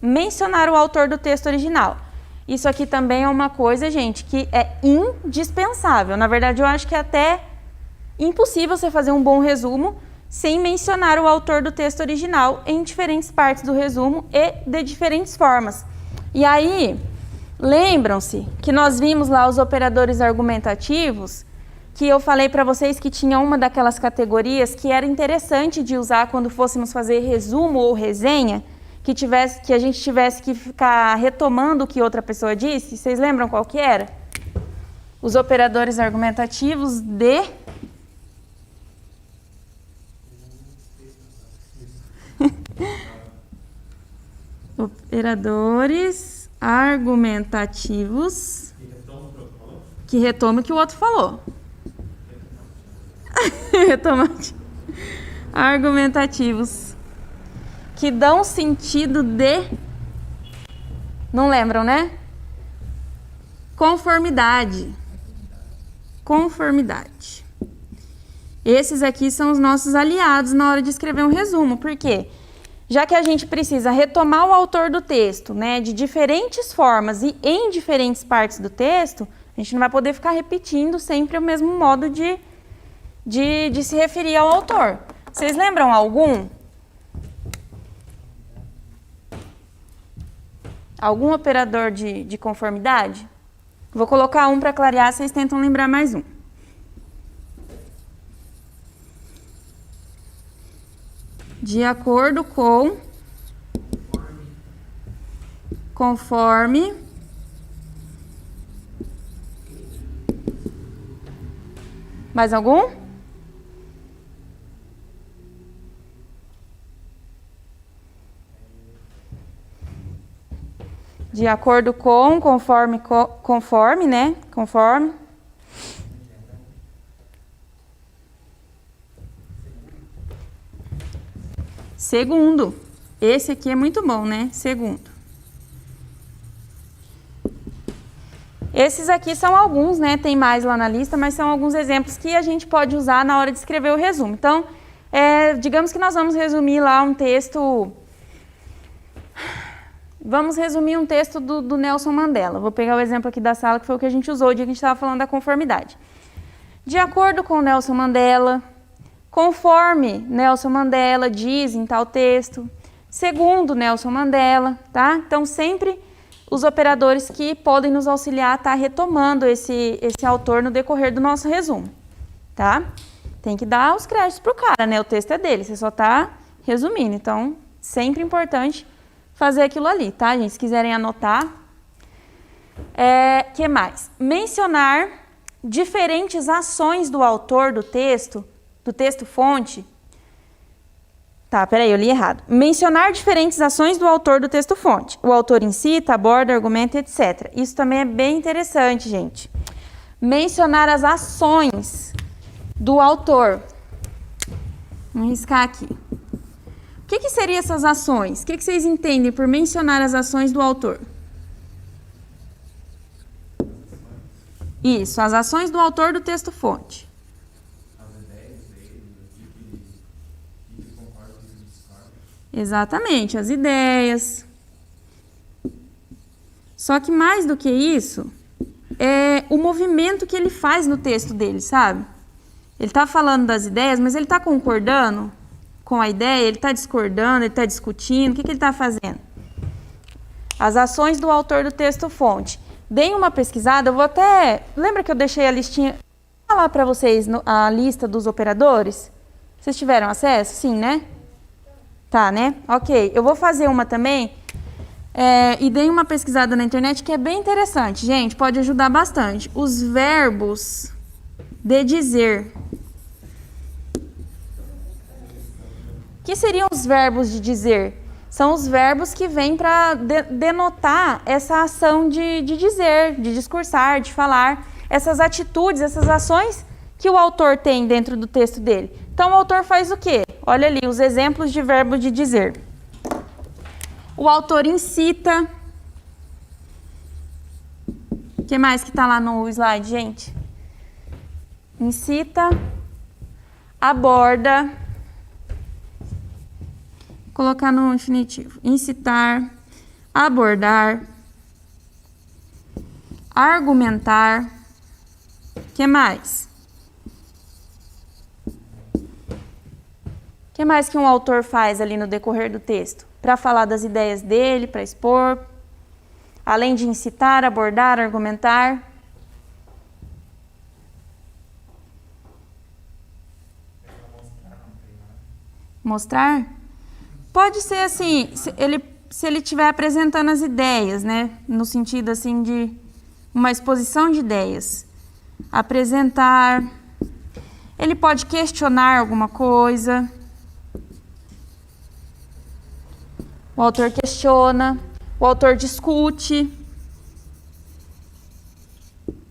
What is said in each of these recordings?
mencionar o autor do texto original. Isso aqui também é uma coisa, gente, que é indispensável. Na verdade, eu acho que é até impossível você fazer um bom resumo sem mencionar o autor do texto original em diferentes partes do resumo e de diferentes formas. E aí, lembram-se que nós vimos lá os operadores argumentativos, que eu falei para vocês que tinha uma daquelas categorias que era interessante de usar quando fôssemos fazer resumo ou resenha, que a gente tivesse que ficar retomando o que outra pessoa disse. Vocês lembram qual que era? Os operadores argumentativos de... Operadores argumentativos que retoma o que o outro falou. Argumentativos que dão sentido de... Não lembram, né? Conformidade. Conformidade. Esses aqui são os nossos aliados na hora de escrever um resumo. Por quê? Já que a gente precisa retomar o autor do texto, né, de diferentes formas e em diferentes partes do texto, a gente não vai poder ficar repetindo sempre o mesmo modo de se referir ao autor. Vocês lembram algum? Algum operador de conformidade? Vou colocar um para clarear, vocês tentam lembrar mais um. De acordo com, conforme, mais algum? De acordo com, conforme, conforme, né? Conforme. Segundo. Esse aqui é muito bom, né? Segundo. Esses aqui são alguns, né? Tem mais lá na lista, mas são alguns exemplos que a gente pode usar na hora de escrever o resumo. Então, digamos que nós vamos resumir lá um texto... Vamos resumir um texto do Nelson Mandela. Vou pegar o exemplo aqui da sala, que foi o que a gente usou o dia que a gente estava falando da conformidade. De acordo com Nelson Mandela, conforme Nelson Mandela diz em tal texto, segundo Nelson Mandela, tá? Então, sempre os operadores que podem nos auxiliar a estar retomando esse autor no decorrer do nosso resumo, tá? Tem que dar os créditos pro cara, né? O texto é dele, você só tá resumindo. Então, sempre importante fazer aquilo ali, tá, gente? Se quiserem anotar. Que mais? Mencionar diferentes ações do autor do texto fonte. Tá, peraí, eu li errado. Mencionar diferentes ações do autor do texto fonte. O autor incita, aborda, argumenta, etc. Isso também é bem interessante, gente. Mencionar as ações do autor. Vamos riscar aqui. O que seriam essas ações? O que vocês entendem por mencionar as ações do autor? Isso, as ações do autor do texto-fonte. As ideias dele, que concorda e que discorda. Exatamente, as ideias. Só que mais do que isso, é o movimento que ele faz no texto dele, sabe? Ele está falando das ideias, mas ele está concordando com a ideia, ele está discordando, ele está discutindo, o que ele está fazendo? As ações do autor do texto-fonte. Deem uma pesquisada, eu vou até... Lembra que eu deixei a listinha... Vou falar para vocês a lista dos operadores? Vocês tiveram acesso? Sim, né? Tá, né? Ok, eu vou fazer uma também, e deem uma pesquisada na internet que é bem interessante, gente, pode ajudar bastante. Os verbos de dizer. O que seriam os verbos de dizer? São os verbos que vêm para denotar essa ação de dizer, de discursar, de falar, essas atitudes, essas ações que o autor tem dentro do texto dele. Então, o autor faz o quê? Olha ali, os exemplos de verbo de dizer. O autor incita. O que mais que está lá no slide, gente? Incita, aborda... Colocar no infinitivo. Incitar, abordar, argumentar. Que mais? Que mais que um autor faz ali no decorrer do texto? Para falar das ideias dele, para expor, além de incitar, abordar, argumentar. Mostrar? Pode ser assim, se ele estiver apresentando as ideias, né? No sentido assim de uma exposição de ideias. Apresentar. Ele pode questionar alguma coisa. O autor questiona. O autor discute.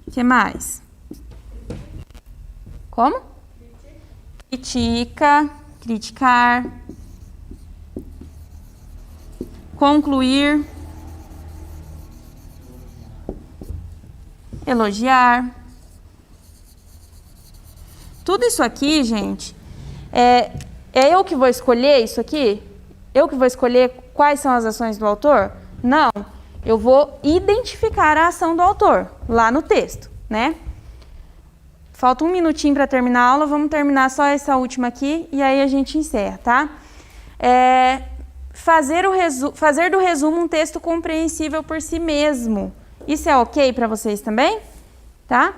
O que mais? Como? Critica. Criticar. Concluir. Elogiar. Tudo isso aqui, gente, é eu que vou escolher isso aqui? Eu que vou escolher quais são as ações do autor? Não, eu vou identificar a ação do autor lá no texto, né? Falta um minutinho para terminar a aula, vamos terminar só essa última aqui e aí a gente encerra, tá? Fazer do resumo um texto compreensível por si mesmo. Isso é ok para vocês também? Tá?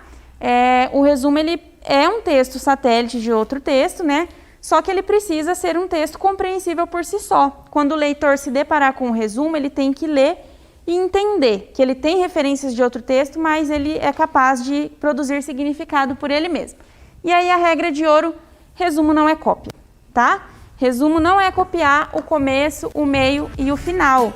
O resumo, ele é um texto satélite de outro texto, né? Só que ele precisa ser um texto compreensível por si só. Quando o leitor se deparar com o resumo, ele tem que ler e entender que ele tem referências de outro texto, mas ele é capaz de produzir significado por ele mesmo. E aí a regra de ouro, resumo não é cópia, tá? Resumo não é copiar o começo, o meio e o final.